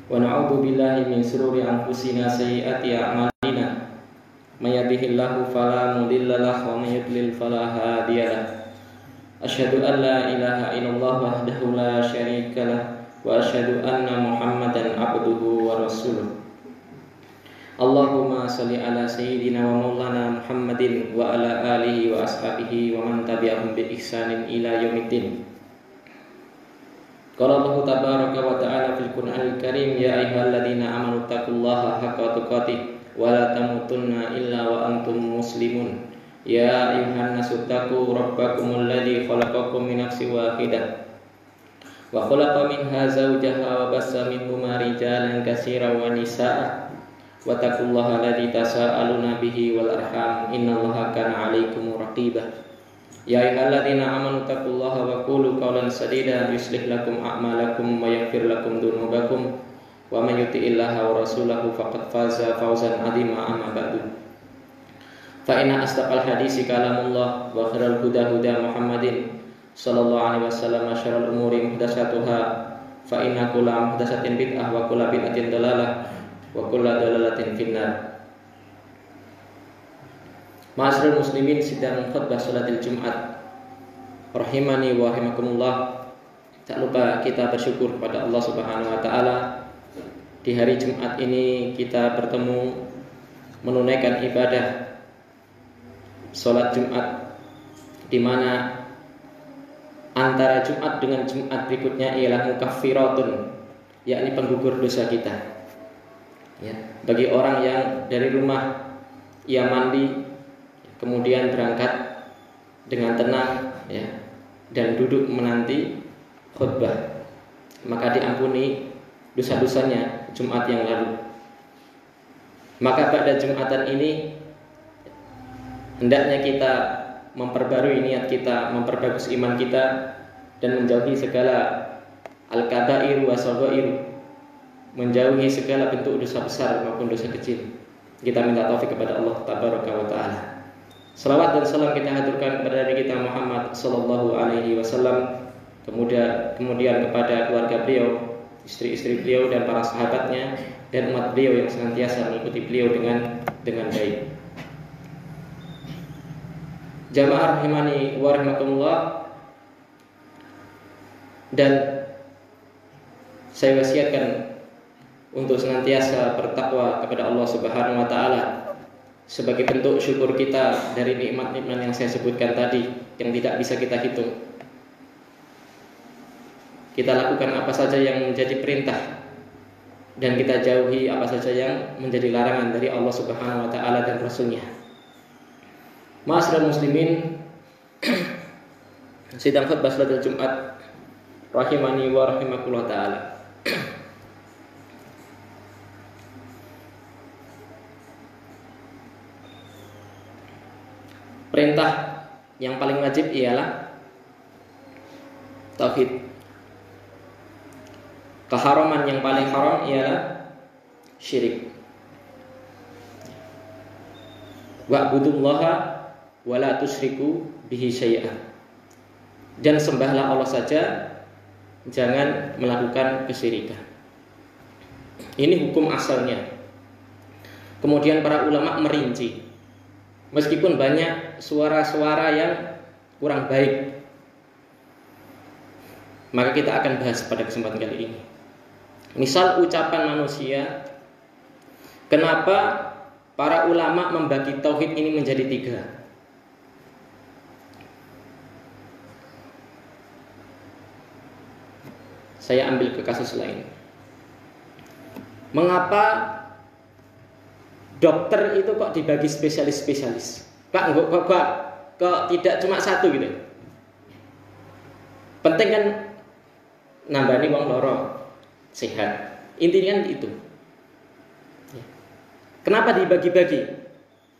wa na'udzu billahi min shururi anfusina sayyiati a'malina may yahdihillahu fala mudilla lahu wa may yudlil fala hadiya lahu asyhadu an la ilaha illallah wahdahu la syarika lahu wa asyhadu anna Muhammadan abduhu wa rasuluh. Allahumma shalli ala sayyidina wa maulana Muhammadin wa ala alihi wa ashabihi wa man tabi'ahum bi ihsanin ila yaumiddin. Qala Allah tabaraka wa ta'ala fil Qur'anil Karim, ya ayyuhalladzina amanu taqullaha haqqa tuqatih wa la tamutunna illa wa antum muslimun. Ya ayyuhan nasu taqu rabbakumul ladzi khalaqakum min nafsin wahidah wa khalaqa minha zawjaha wa bassa minhuma rijalan katsiran wa nisaa'a wattaqullaha alladzi tasaaluna bihi wal arham innallaha kana 'alaikum raqiba. Ya ayyuhalladzina amanu taqullaha wa qulu qawlan sadida yuslih lakum a'malakum wa yaghfir lakum dzunubakum wa may yuti'illaha wa rasulahu faqad faza fawzan 'azima amma ba'du. Fa inna asdaqal hadisi kalamullah wa khairal huda huda Muhammadin sallallahu alaihi wasallam, syarrul umuri muhdatsatuha fa inna kulla muhdatsatin bid'ah wa kulla bid'atin dalalah wa kulla dalalatin finnar. Ma'asyiral muslimin, sidang khutbah salatil Jumat rahimani wa rahimakumullah. Tak lupa kita bersyukur kepada Allah Subhanahu wa taala. Di hari Jumat ini kita bertemu menunaikan ibadah salat Jumat, di mana antara Jumat dengan Jumat berikutnya ialah mukaffiratun, yakni penggugur dosa kita. Ya, bagi orang yang dari rumah ia mandi kemudian berangkat dengan tenang, ya, dan duduk menanti khutbah, maka diampuni dosa-dosanya Jumat yang lalu. Maka pada Jumatan ini hendaknya kita memperbarui niat kita, memperbagus iman kita, dan menjauhi segala al-kabair wa saghair, menjauhi segala bentuk dosa besar maupun dosa kecil. Kita minta taufik kepada Allah tabaraka wa taala. Salawat dan salam kita haturkan kepada Nabi kita Muhammad sallallahu alaihi wasallam, kemudian kepada keluarga beliau, istri-istri beliau dan para sahabatnya, dan umat beliau yang senantiasa mengikuti beliau dengan baik. Jamaah rahimani wa rahimakumullah, dan saya wasiatkan untuk senantiasa bertakwa kepada Allah Subhanahu wa taala sebagai bentuk syukur kita dari nikmat-nikmat yang saya sebutkan tadi yang tidak bisa kita hitung. Kita lakukan apa saja yang menjadi perintah dan kita jauhi apa saja yang menjadi larangan dari Allah Subhanahu wa taala dan Rasulnya. Ma'asyiral muslimin, sidang khutbah salat Jumat rahimani wa rahimakumullah taala. Perintah yang paling wajib ialah tauhid. Keharaman yang paling haram ialah syirik. Wa'budullaha wa la tusyriku bihi syai'an. Dan sembahlah Allah saja, jangan melakukan kesyirikan. Ini hukum asalnya. Kemudian para ulama merinci, meskipun banyak suara-suara yang kurang baik, maka kita akan bahas pada kesempatan kali ini. Misal ucapan manusia, kenapa para ulama membagi tauhid ini menjadi 3? Saya ambil ke kasus lain. Mengapa dokter itu kok dibagi spesialis-spesialis? Kok tidak cuma satu gitu? Penting kan nambani wong loro sehat. Intinya itu. Kenapa dibagi-bagi?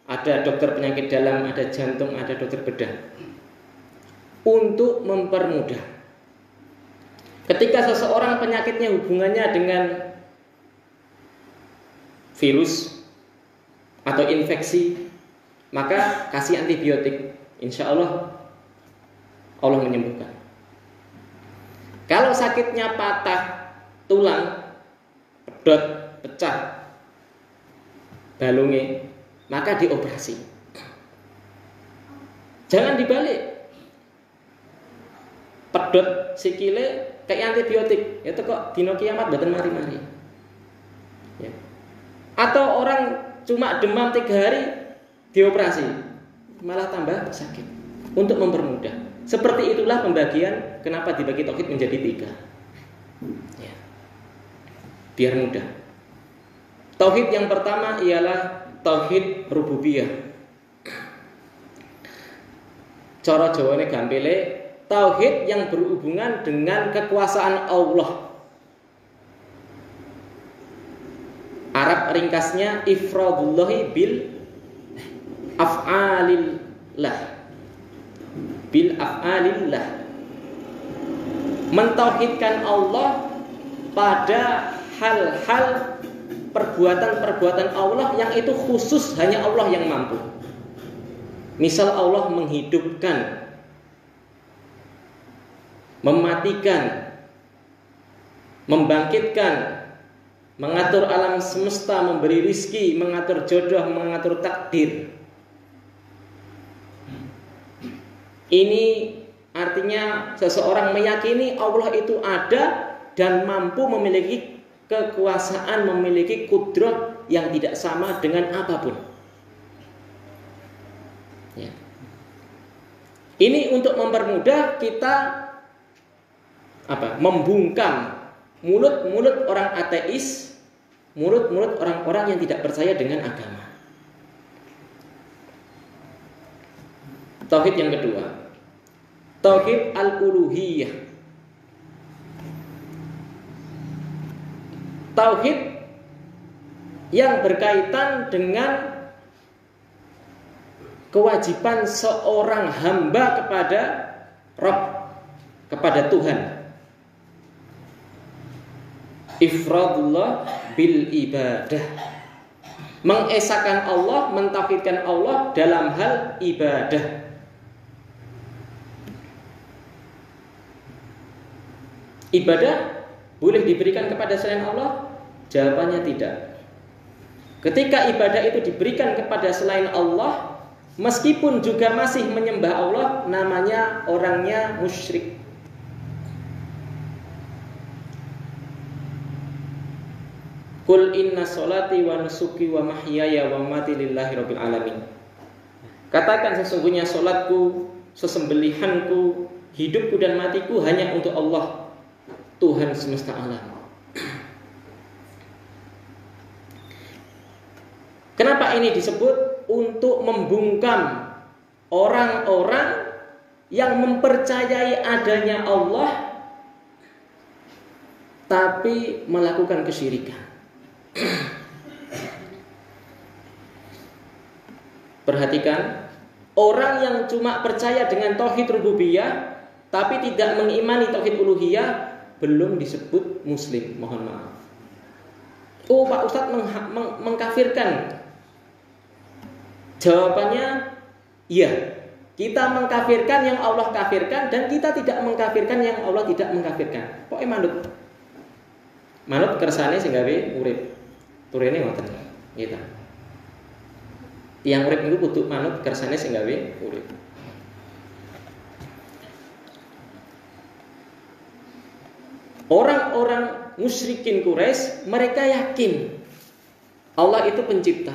Ada dokter penyakit dalam, ada jantung, ada dokter bedah. Untuk mempermudah. Ketika seseorang penyakitnya hubungannya dengan virus atau infeksi, maka kasih antibiotik, insya Allah menyembuhkan. Kalau sakitnya patah tulang, pedot, pecah balungnya, maka dioperasi. Jangan dibalik. Pedot sikile kayak antibiotik, itu kok dino kiamat mboten mari-mari. Ya. Atau orang cuma demam 3 hari dioperasi, malah tambah sakit. Untuk mempermudah. Seperti itulah pembagian kenapa dibagi tauhid menjadi 3. Ya. Biar mudah. Tauhid yang pertama ialah tauhid rububiyah. Cara Jawane gampile, tauhid yang berhubungan dengan kekuasaan Allah. Arab ringkasnya ifradullahi bil af'alillah. Bil af'alillah. Mentauhidkan Allah pada hal-hal perbuatan-perbuatan Allah yang itu khusus hanya Allah yang mampu. Misal Allah menghidupkan, mematikan, membangkitkan, mengatur alam semesta, memberi rizki, mengatur jodoh, mengatur takdir. Ini artinya seseorang meyakini Allah itu ada dan mampu memiliki kekuasaan, memiliki kudrah yang tidak sama dengan apapun. Ya. Ini untuk mempermudah kita membungkam mulut-mulut orang ateis, mulut-mulut orang-orang yang tidak percaya dengan agama. Tauhid yang kedua, tauhid al-uluhiyah. Tauhid yang berkaitan dengan kewajiban seorang hamba kepada Rabb, kepada Tuhan. Ifradullah bil ibadah. Mengesahkan Allah, mentauhidkan Allah dalam hal ibadah. Ibadah boleh diberikan kepada selain Allah? Jawabannya tidak. Ketika ibadah itu diberikan kepada selain Allah, meskipun juga masih menyembah Allah, namanya orangnya musyrik. Qul inna sholati wa nusuki wa mahyaya wa mamati lillahi rabbil alamin. Katakan sesungguhnya solatku, sesembelihanku, hidupku dan matiku hanya untuk Allah, Tuhan semesta alam. Kenapa ini disebut? Untuk membungkam orang-orang yang mempercayai adanya Allah tapi melakukan kesyirikan. Perhatikan, orang yang cuma percaya dengan tauhid rububiyah tapi tidak mengimani tauhid uluhiyah belum disebut muslim. Mohon maaf. Oh, Pak Ustadz mengkafirkan. Jawabannya iya. Kita mengkafirkan yang Allah kafirkan dan kita tidak mengkafirkan yang Allah tidak mengkafirkan. Pokoknya manut kersane sing gawe urip. Turene ngoten. Gitu. Tiang urip niku kudu manut kersane sing gawe urip. Orang-orang musyrikin Quraisy, mereka yakin Allah itu pencipta.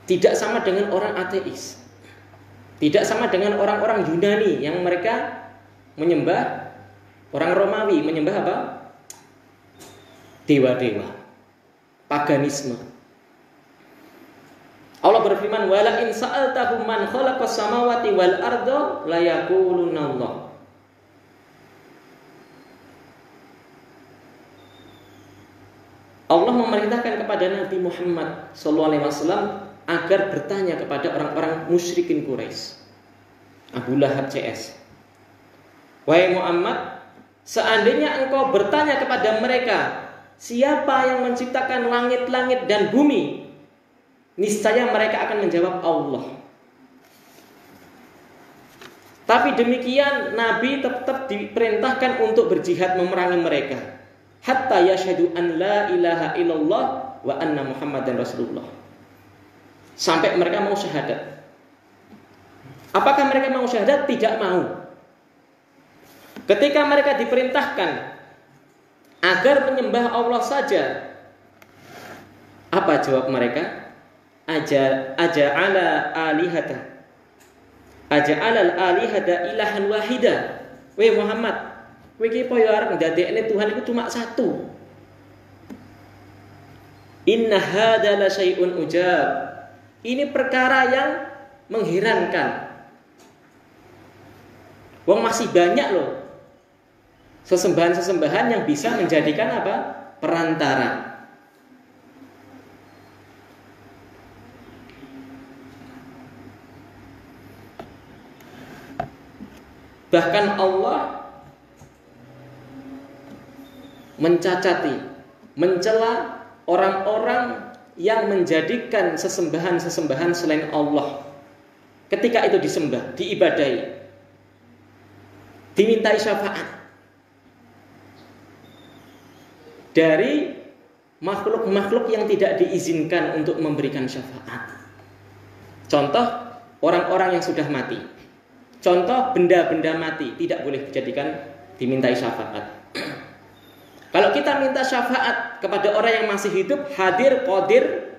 Tidak sama dengan orang ateis. Tidak sama dengan orang-orang Yunani yang mereka menyembah, orang Romawi menyembah apa? Dewa-dewa. Paganisme. Allah berfirman, "Wala in sa'altahum man khalaqas samawati wal arda la yaquluna Allah." Allah memerintahkan kepada Nabi Muhammad SAW agar bertanya kepada orang-orang musyrikin Quraisy. Abu Lahab CS. Wahai Muhammad, seandainya engkau bertanya kepada mereka, siapa yang menciptakan langit-langit dan bumi? Niscaya mereka akan menjawab Allah. Tapi demikian Nabi tetap diperintahkan untuk berjihad memerangi mereka. hatta yashhadu an la ilaha illallah wa anna Muhammadan Rasulullah. Sampai mereka mau syahadat. Apakah mereka mau syahadat? Tidak mau. Ketika mereka diperintahkan agar menyembah Allah saja, apa jawab mereka? Aja'ala al-alihata ilahan wahida. Weh Muhammad, kowe iki poyo arep ndadekne Tuhan itu cuma satu. Inna hadza la syai'un ujab. Ini perkara yang mengherankan. Wong masih banyak loh sesembahan-sesembahan yang bisa menjadikan apa? Perantara. Bahkan Allah mencacati, mencela orang-orang yang menjadikan sesembahan-sesembahan selain Allah. Ketika itu disembah, diibadahi, dimintai syafaat dari makhluk-makhluk yang tidak diizinkan untuk memberikan syafaat. Contoh orang-orang yang sudah mati. Contoh benda-benda mati tidak boleh dijadikan dimintai syafaat. Kalau kita minta syafaat kepada orang yang masih hidup, hadir, qadir,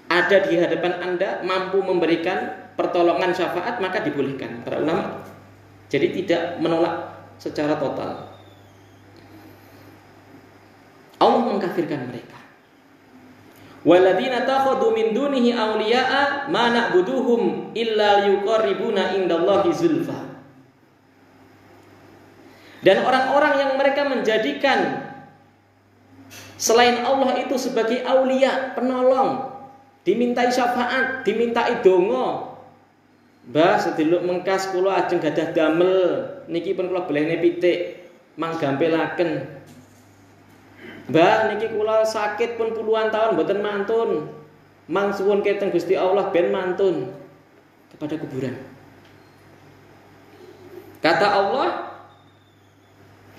ada di hadapan Anda, mampu memberikan pertolongan syafaat, maka dibolehkan para ulama. Jadi tidak menolak secara total. Allah mengkafirkan mereka. Walladzina takhadhu min dunihi awliya'a ma na'buduhum illa liyuqarribuna indallahi zulfa. Dan orang-orang yang mereka menjadikan selain Allah itu sebagai aulia, penolong, dimintai syafaat, dimintai donga. Mbah sediluk mengkas kula ajeng gadah damel niki pun kula belehne pitik manggampelaken. Mbah niki kula sakit pun puluhan tahun mboten mantun. Mang suwun keteng Gusti Allah ben mantun kepada kuburan. Kata Allah,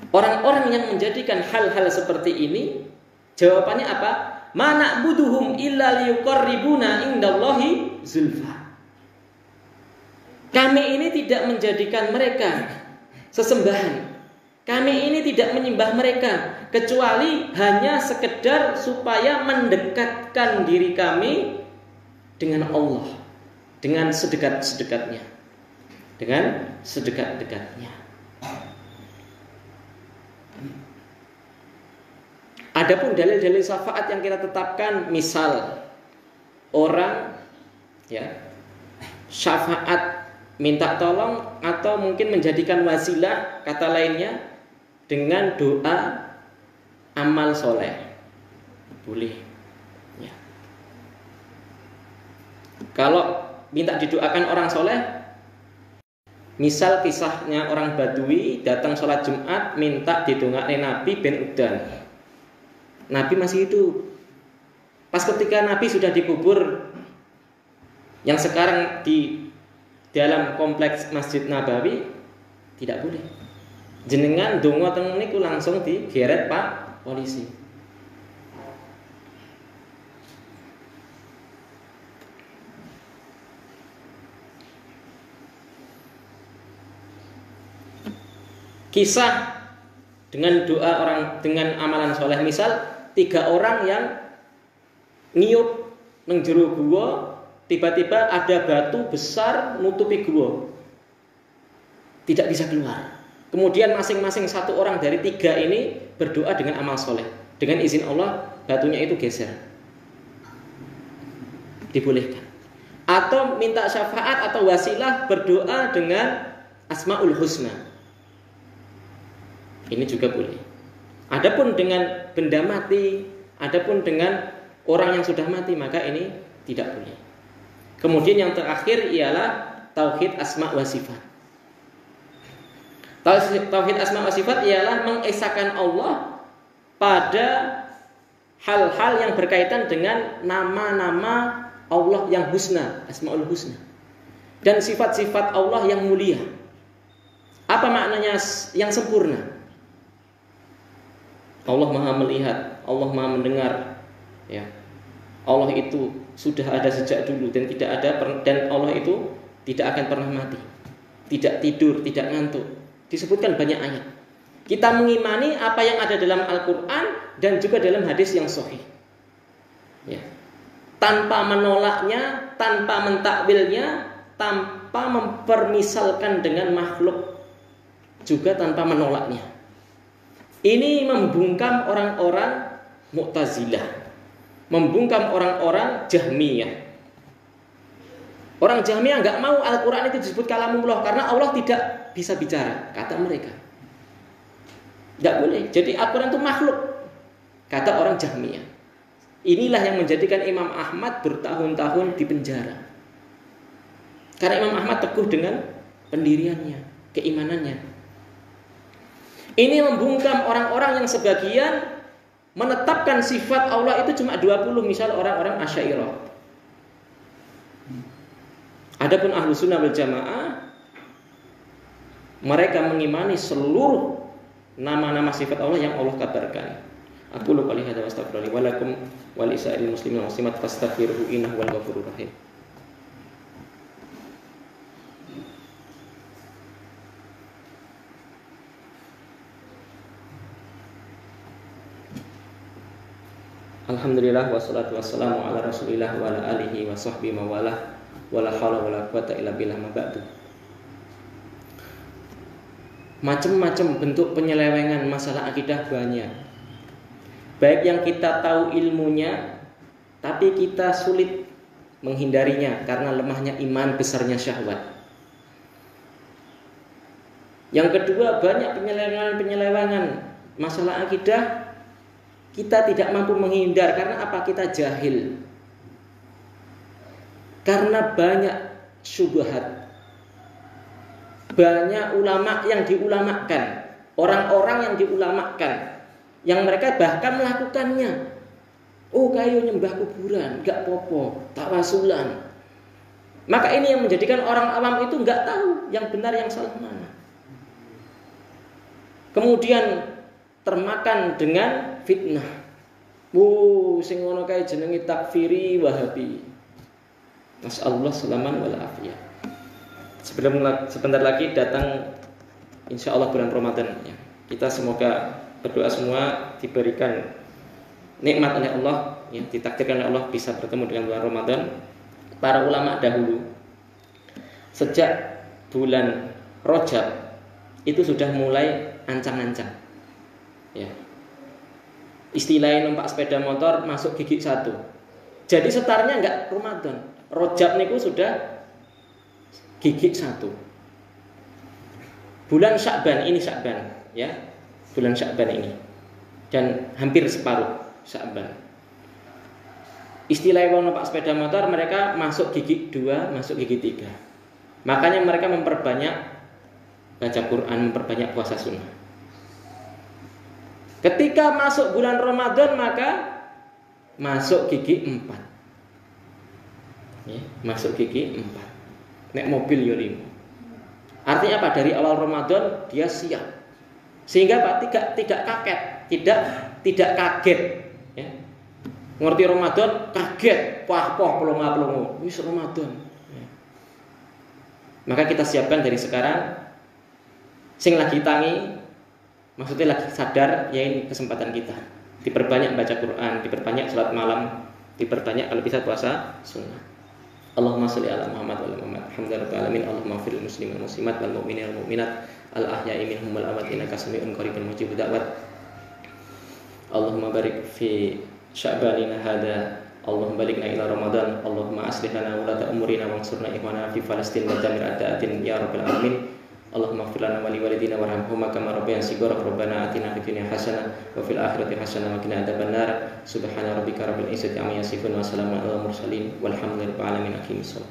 orang-orang yang menjadikan hal-hal seperti ini, jawabannya apa? Ma na'buduhum illa liyuqarribuna indallahi zulfa. Kami ini tidak menjadikan mereka sesembahan. Kami ini tidak menyembah mereka kecuali hanya sekedar supaya mendekatkan diri kami dengan Allah, dengan sedekat-sedekatnya, dengan sedekat-dekatnya. Adapun dalil-dalil syafaat yang kita tetapkan, misal orang ya syafaat minta tolong atau mungkin menjadikan wasilah, kata lainnya dengan doa amal soleh, boleh ya. Kalau minta didoakan orang soleh, misal kisahnya orang Badui datang sholat Jumat minta didongakne Nabi ben udan. Nabi masih hidup. Pas ketika Nabi sudah dikubur, yang sekarang di dalam kompleks Masjid Nabawi, tidak boleh. Jenengan donga teng niku langsung digeret Pak polisi. Kisah dengan doa orang dengan amalan soleh, misal 3 orang yang ngiyup nang jero gua, tiba-tiba ada batu besar nutupi gua, tidak bisa keluar. Kemudian masing-masing 1 orang dari 3 ini berdoa dengan amal soleh. Dengan izin Allah batunya itu geser. Dibolehkan. Atau minta syafaat atau wasilah berdoa dengan Asmaul Husna. Ini juga boleh. Adapun dengan benda mati, adapun dengan orang yang sudah mati, maka ini tidak boleh. Kemudian yang terakhir ialah tauhid asma wa sifat. Tauhid asma wa sifat ialah mengesahkan Allah pada hal-hal yang berkaitan dengan nama-nama Allah yang husna, asmaul husna, dan sifat-sifat Allah yang mulia. Apa maknanya yang sempurna? Allah Maha melihat, Allah Maha mendengar. Ya. Allah itu sudah ada sejak dulu dan Allah itu tidak akan pernah mati. Tidak tidur, tidak ngantuk. Disebutkan banyak ayat. Kita mengimani apa yang ada dalam Al-Qur'an dan juga dalam hadis yang sahih. Ya. Tanpa menolaknya, tanpa mentakwilnya, tanpa mempermisalkan dengan makhluk, juga tanpa menolaknya. Ini membungkam orang-orang Mu'tazilah, membungkam orang-orang Jahmiyah. Orang Jahmiyah nggak mau Al-Quran itu disebut kalamullah karena Allah tidak bisa bicara, kata mereka. Nggak boleh. Jadi Al-Quran itu makhluk, kata orang Jahmiyah. Inilah yang menjadikan Imam Ahmad bertahun-tahun di penjara. Karena Imam Ahmad teguh dengan pendiriannya, keimanannya. Ini membungkam orang-orang yang sebagian menetapkan sifat Allah itu cuma 20, misal orang-orang Asy'ariyah. Adapun Ahlu Sunnah wal Jamaah, mereka mengimani seluruh nama-nama sifat Allah yang Allah kabarkan. Aku lupa lihat wa astaghfirullahi wa lakum wa lisa'il muslimin wal muslimat fastaghfiruhu innahu wal ghafurur rahim. Alhamdulillah wassalatu wassalamu ala Rasulillah wa ala alihi wa sahbihi mawalah wala haula wala quwata illa billah ma ba'du. Macam-macam bentuk penyelewengan masalah akidah banyak. Baik yang kita tahu ilmunya, tapi kita sulit menghindarinya karena lemahnya iman, besarnya syahwat. Yang kedua, banyak penyelewengan masalah akidah kita tidak mampu menghindar karena apa? Kita jahil. Karena banyak syubhat. Banyak ulama yang diulamakan, orang-orang yang diulamakan, yang mereka bahkan melakukannya. Oh, kayu nyembah kuburan, gak popo, tawasulan. Maka ini yang menjadikan orang awam itu gak tahu yang benar yang salah mana. Kemudian termakan dengan fitnah. Sing ngono kae jenenge takfiri Wahabi. Nasallahu salaman wal afiyah. Sebentar lagi datang insyaallah bulan Ramadan ya. Kita semoga berdoa semua diberikan nikmat oleh Allah, ya, ditakdirkan oleh Allah bisa bertemu dengan bulan Ramadan. Para ulama dahulu sejak bulan Rajab itu sudah mulai ancang-ancang. Ya. Istilahnya numpak sepeda motor masuk gigi 1. Jadi setarnya enggak Ramadan. Rajab niku sudah gigi 1. Bulan Sya'ban ini Sya'ban, ya. Bulan Sya'ban ini. Dan hampir separuh Sya'ban. Istilah wong numpak sepeda motor mereka masuk gigi 2, masuk gigi 3. Makanya mereka memperbanyak baca Quran, memperbanyak puasa sunnah. Ketika masuk bulan Ramadan maka masuk gigi 4. Ya, masuk gigi 4. Nek mobil yo 5. Artinya apa? Dari awal Ramadan dia siap. Sehingga Pak tidak kaget, tidak kaget, ya. Ngerti Ramadan kaget, poh pelongo wis Ramadan. Ya. Maka kita siapkan dari sekarang. Sing lagi tangi, maksudnya lagi sadar, ya ini kesempatan kita. Diperbanyak baca Quran, diperbanyak salat malam, diperbanyak kalau bisa puasa sunnah. Allahumma sholli ala Muhammad wa ala Muhammad. Alhamdulillahirabbil alamin. Allahumma fil muslimin wal muslimat wal mu'minin wal mu'minat al ahya'i minhum wal amwat innaka sami'un qaribun mujibud da'wat. Allahumma barik fi sya'banina hada. Allahumma balikna ila Ramadan. Allahumma aslih lana ulata umurina wansurna ikhwana fi Falastin wa damir a'da'atin ya rabbil alamin. Allahumma ighfir lana wa li walidina warhamhuma kama rabbayana shighara. Rabbana atina fid dunya hasanah wa fil akhirati hasanah wa qina adzabannar. Subhana rabbika rabbil izzati amma yasifun wa salamun alal mursalin walhamdulillahi rabbil alamin. Aqimissalah.